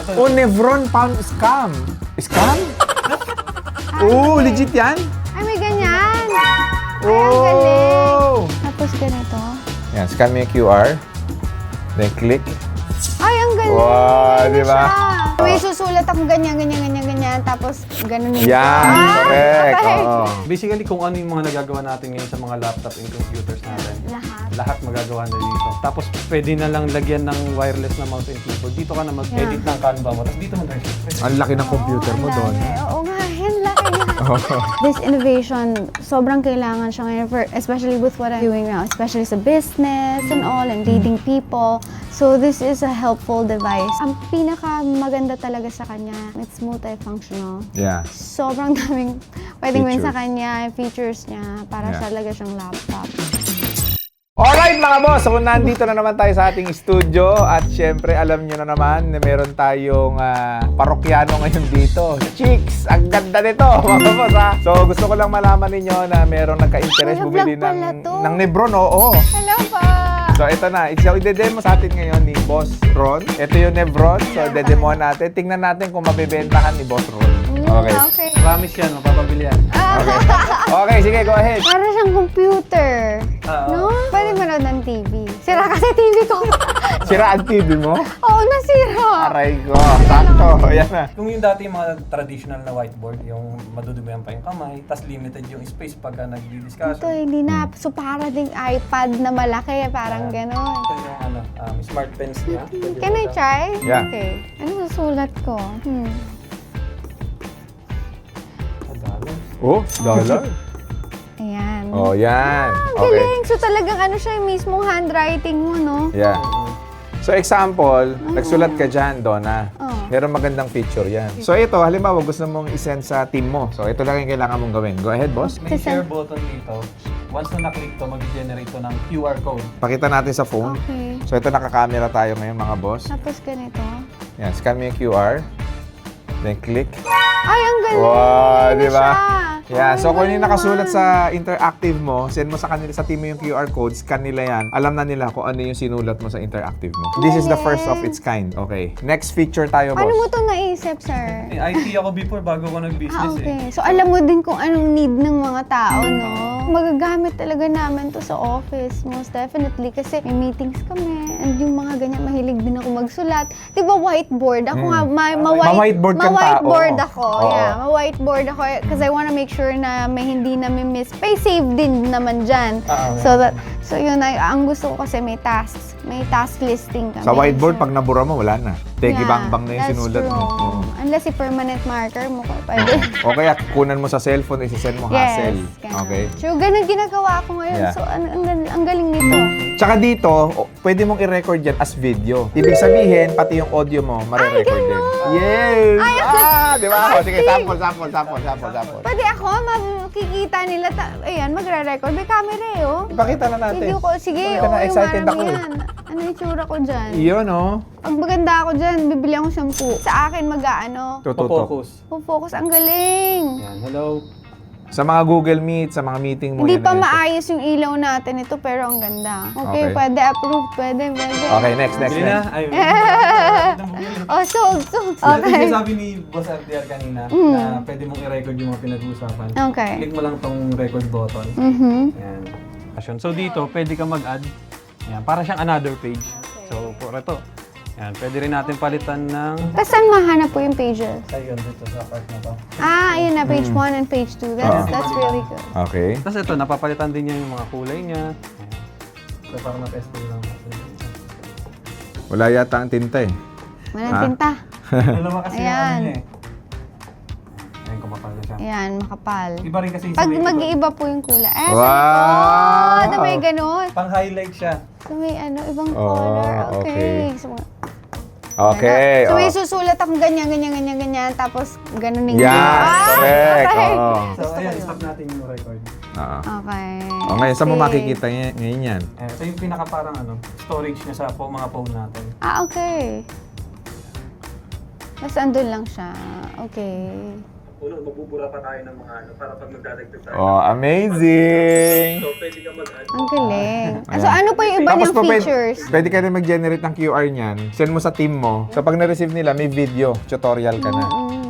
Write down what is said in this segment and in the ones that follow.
Oh, Nevron found scam. Scam? Oh, legit yan? Ay, may ganyan. Ay, ang Oh! galing. Tapos ganito. Yan, scan mo yung QR. Then click. Ay, ang galing. Wow, di ba? May susulat ako ganyan. Tapos ganun yung... Yan, correct. okay. Oo. Basically, kung ano yung mga nagagawa natin ngayon sa mga laptop and computers natin, Lahat. lahat magagawa na dito. Tapos, pwede na lang lagyan ng wireless na mouse and keyboard. Dito ka na mag-edit ng Canva mo. Tapos dito mo na Ang laki ng computer mo doon. Oo nga, yan laki niya. This innovation, sobrang kailangan siya ngayon, especially with what I'm doing now, especially sa business and all, and leading people. So this is a helpful device. Ang pinaka maganda talaga sa kanya, it's multifunctional. Yeah. Sobrang daming pwedeng gawin sa Features. kanya, features niya, para Yeah. siya talaga siyang laptop. Alright mga boss, so nandito na naman tayo sa ating studio at syempre alam nyo na naman na meron tayong parokyano ngayon dito. Chicks, ang ganda nito mga boss ha. So gusto ko lang malaman ninyo na meron nagka-interest Kuya, bumili vlog pala to. ng Nebron, oo. Hello po! So ito na, ide-demo sa atin ngayon ni Boss Ron. Ito yung Nebron, so ide-demo natin. Tingnan natin kung mabibentahan ni Boss Ron. Okay. Okay. Promise yan, mapapabili yan. Okay. Okay, sige, go ahead. Para siyang computer. No? Pwede manood ng TV. Sira kasi TV ko. Sira ang TV mo? Oo, nasira. Aray ko, sakto. Ayan na. Kung yung dati yung mga traditional na whiteboard, yung madudumihan pa yung kamay, tas limited yung space pagka nagdi-discussion. Ito, hindi na. So, para ding iPad na malaki. Parang gano'n. Ito yung smart pens niya. Can I try? Yeah. Okay. Ano susulat ko? Oh, dollar. Ayan. Oh, yan. Ang galing. So, talagang ano siya, yung mismong handwriting mo, no? Yeah. So, example, nagsulat ka dyan, Donna. Oh. Meron magandang feature yan. So, ito, halimbawa, gusto mong isend sa team mo. So, ito lang yung kailangan mong gawin. Go ahead, boss. May share button dito. Once na na-click to, mag-generate to ng QR code. Pakita natin sa phone. Okay. So, ito, nakakamera tayo ngayon, mga boss. Tapos ganito. Yan, scan mo yung QR. Then, click. Ay, ang galing! Wow, Ano di ba? siya? Yeah, Ay, so kung galing yung nakasulat naman. sa interactive mo, send mo sa kanila, sa team mo yung QR code, scan nila yan. Alam na nila kung ano yung sinulat mo sa interactive mo. This is the first of its kind. Okay. Next feature tayo, Paano mo boss. ito naisip, sir? IT ako before bago ko nag-business Okay. So, alam mo din kung anong need ng mga tao, no? Magagamit talaga namin to sa office, most definitely. Kasi may meetings kami, and yung mga ganyan, mahilig din ako magsulat. Di ba whiteboard? Ako nga, Ma-whiteboard kang tao. ma-whiteboard ako. Oo. Yeah, ma-whiteboard ako. Because I wanna make sure na may hindi namin miss. Pay save din naman dyan. So yun, ang gusto ko kasi may tasks. May task listing kami. Sa whiteboard, So, pag nabura mo, wala na. Tegi bang na yung that's sinulat mo. true. Oo. Unless i-permanent marker mo, pwede. O kaya kunan mo sa cellphone, isisend mo hassle. ganun. Okay? So, ganun ginagawa ko ngayon. Yeah. So, ang galing nito. Tsaka dito, pwede mong i-record yan as video. Ibig sabihin, pati yung audio mo, marirecord din. Yes! Ay, Di ba? O, sige, astig! sample. Pwede ako, makikita nila, ayan, magre-record. May camera eh, oh. Ipakita na natin. Video ko, sige, Ipakita na, oo, excited yung ako eh. yan. Ano yung tsura ko dyan? Iyon, oh. Pag maganda ako dyan, bibili ako shampoo. Sa akin, Tututok. Focus. focus. Ang galing. Yan, hello. Sa mga Google Meet, sa mga meeting mo. Hindi yan pa na ito. maayos yung ilaw natin ito, pero ang ganda. Okay, Okay. pwede approve, pwede. Okay, next. Bili na. Ay, Oh, sold. Okay. Okay. Sabi ni Boss RDR kanina na pwede mong i-record yung mga pinag-uusapan. Okay. Click mo lang tong record button. Yan. So dito, pwede ka mag-add. Yan, para siyang another page. So, for ito. Yan, pwede rin natin palitan ng... Tapos saan mahanap po yung pages? Ayun, dito sa part na to. Ayun na, page 1 and page 2. That's really good. Okay. Tapos ito, napapalitan din niya yung mga kulay niya. Yan. So, parang na-testing lang natin. Wala yata ang tinta eh. Walang Ha? tinta. Dalawa kasi yung Ayan. ano niya eh. Ayan, kumapal na siya. Ayan, makapal. Iba rin kasi yung Pag sa may iba. mag-iiba po yung kulay. Wow! Oh, na may ganun. Pang-highlight siya. So may ibang Oh, color. okay. Okay. So, Okay. So may oh. susulat akong ganyan. Tapos ganun yung Yan, correct. Okay. Oo. So, ayan, stop natin yung record. Oo. Okay. O ngayon, saan mo Okay. makikita ngayon yan? Ito yung pinaka parang storage niya sa mga phone natin. Okay. Tapos andun lang siya. Okay. magbubura pa tayo ng mga para pag magdadagdag tayo. Oh, amazing! So, pwede ka mag-add. Ang galing. Ayan. So ano pa yung iba Tapos niyang features? Pwede ka rin mag-generate ng QR niyan. Send mo sa team mo. So pag na-receive nila, may video, tutorial ka na.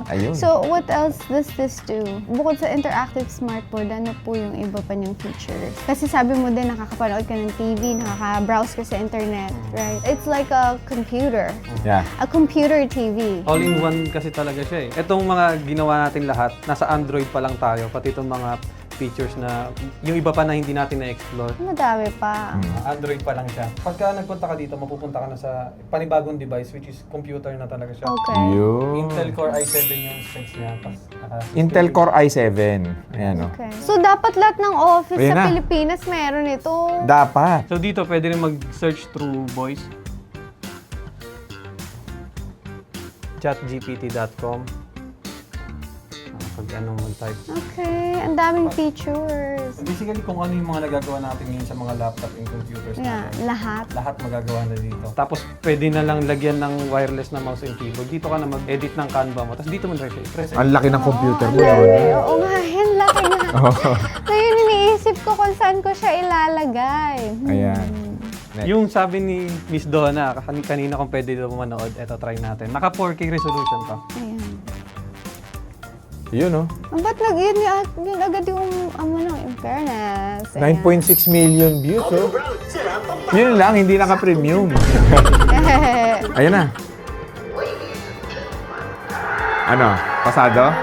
Ayun. So, what else does this do? Bukod sa interactive smartboard, ano po yung iba pa niyang features? Kasi sabi mo din, nakakapanood ka ng TV, nakaka-browse ka sa internet, right? It's like a computer. Yeah. A computer TV. All-in-one kasi talaga siya eh. Itong mga ginawa natin lahat, nasa Android pa lang tayo, pati itong mga features na, yung iba pa na hindi natin na-explore. Madami pa. Android pa lang siya. Pagka nagpunta ka dito, mapupunta ka na sa panibagong device, which is computer na talaga siya. Okay. Yun. Intel Core i7 yung specs niya. Intel Core i7. Ayan o. Okay. So, dapat lahat ng office Ayan sa na. Pilipinas meron ito. Dapat. So dito, pwede rin mag-search through voice. chatgpt.com. Pag anong mag-type. Okay. Ang daming features. Basically, kung ano yung mga nagagawa natin ngayon sa mga laptop and computers Yeah, natin. lahat. Lahat magagawa na dito. Tapos, pwede na lang lagyan ng wireless na mouse and keyboard. Dito ka na mag-edit ng Canva mo. Tapos dito mo na press. Ang laki ng computer mo. Ang Yun. laki. Oo nga, ang laki nga. Oh. Ngayon, iniisip ko kung saan ko siya ilalagay. Ayan. Next. Yung sabi ni Miss Donna, kanina kung pwede daw manood, eto try natin. Naka 4K resolution pa. Ayan. Yun o. Ba't yun agad yung, in fairness. Ayan. 9.6 million views oh. Yun lang, hindi naka-premium. Ayan na. Ano? Pasado?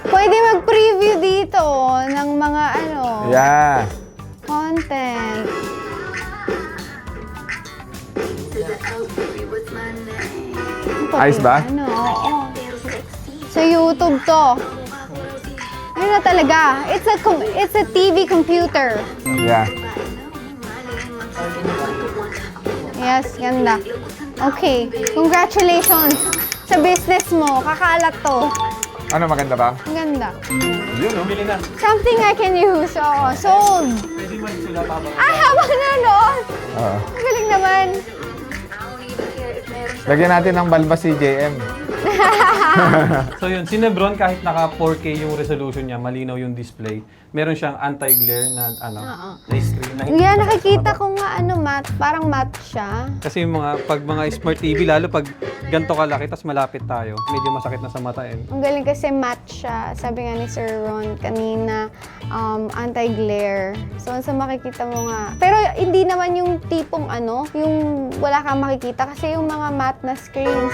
Pwede mag-preview dito ng mga Yeah. content. Ayos ba? Oo. Sa YouTube to. Ayun na talaga. It's a TV computer. Yeah. Yes, ganda. Okay. Congratulations sa business mo. Kakalat to. Ano, maganda ba? Ang ganda. Yun oh. Bili na. Something I can use. Oo, sold. Pwede magsulat habang. Habang nanonood. Oo. Ang galing naman. Lagyan natin ng balbas si JM. So yun, si Nebron kahit naka 4K yung resolution niya, malinaw yung display. Meron siyang anti-glare na na screen na hindi Yeah, masakit sa nakikita mata. ko nga matte. Parang matte siya. Kasi yung pag mga smart TV, lalo pag ganito kalaki, tas malapit tayo, medyo masakit na sa mata. Ang galing kasi matte siya. Sabi nga ni Sir Ron kanina, anti-glare. So, sa makikita mo nga. Pero hindi naman yung tipong yung wala kang makikita. Kasi yung mga matte na screens,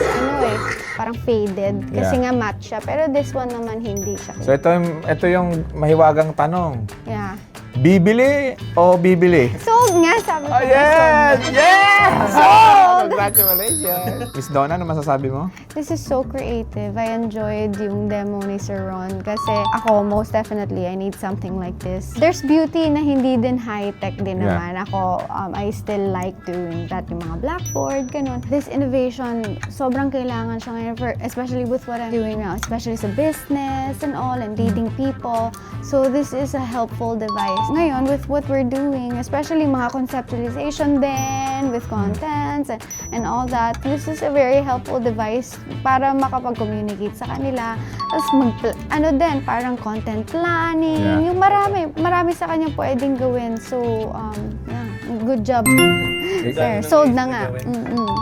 parang faded. Kasi Yeah. nga matte siya. Pero this one naman hindi siya. So ito yung mahiwagang tanong. Yeah. Bibili o bibili? Sold nga, sabi ko. Oh, yes! Yes! Sold! Congratulations! Miss Donna, ano masasabi mo? This is so creative. I enjoyed yung demo ni Sir Ron kasi ako, most definitely, I need something like this. There's beauty na hindi din high-tech din Yeah. naman. Ako, I still like doing that, yung mga blackboard, ganun. This innovation, sobrang kailangan siya ngayon, especially with what I'm doing now, especially sa business and all, and leading people. So this is a helpful device. Ngayon, with what we're doing, especially mga conceptualization din, with contents and all that, this is a very helpful device para makapag-communicate sa kanila. Tapos din, parang content planning, Yeah. yung marami sa kanya pwedeng gawin. So, yeah, good job. Sir, sold na nga.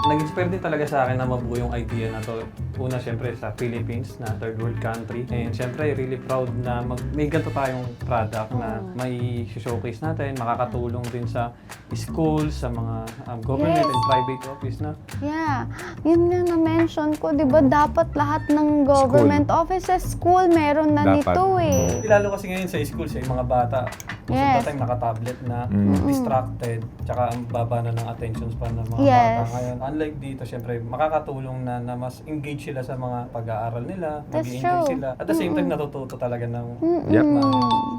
Nag-inspire din talaga sa akin na mabuo yung idea na to. Una, syempre, sa Philippines, na third world country. And syempre, really proud na may ganito tayong product na may showcase natin, makakatulong din sa schools, sa mga government Yes. and private office na. Yeah. Yun nga na-mention ko, di ba dapat lahat ng government offices, school, meron na Dapat. nito eh. Lalo kasi ngayon sa schools, yung mga bata, most of Yes. the time naka-tablet na, distracted, tsaka ang baba na ng attention span ng mga Yes. bata ngayon. Unlike dito, syempre, makakatulong na mas engage sila sa mga pag-aaral nila, That's nag-enjoy true. sila. At the same time, natututo talaga ng Yep.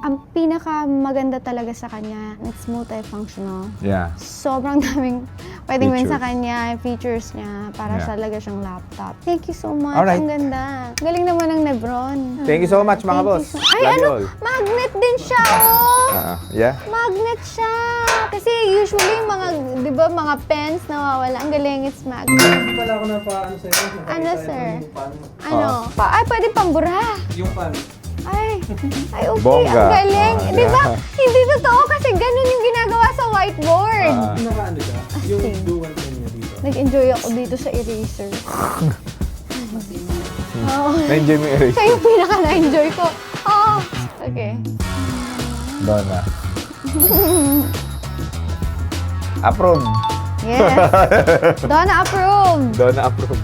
Ang pinaka maganda talaga sa kanya, it's multifunctional. Yeah. Sobrang daming pwedeng gawin sa Features. kanya, yung features niya, para Yeah. talaga siyang laptop. Thank you so much. Alright. Ang ganda. Galing naman ng Lebron. Thank you so much, mga Thank you boss. Ay, Love you ano? all. Magnet din siya, oh! Yeah. Magnet siya. Kasi usually, mga, di ba, mga pens nawawala. Ang galing, it's magnet. Hindi pala ako na paano sa'yo. Ano, sir? Paano? Ano? Ay, pwede pambura. Yung pan. Ay, okay. Bongga. Ang galing. Ah, Di ba? yeah. Hindi totoo kasi ganun yung ginagawa sa whiteboard. Nakaano siya? Yung Astig. dual pen niya dito. Nag-enjoy ako dito sa eraser. Oo. Na-enjoy mo yung erase. Siya yung pinaka na-enjoy ko. Oh, okay. Donna. Approve. Yes. Donna approved. Donna approve.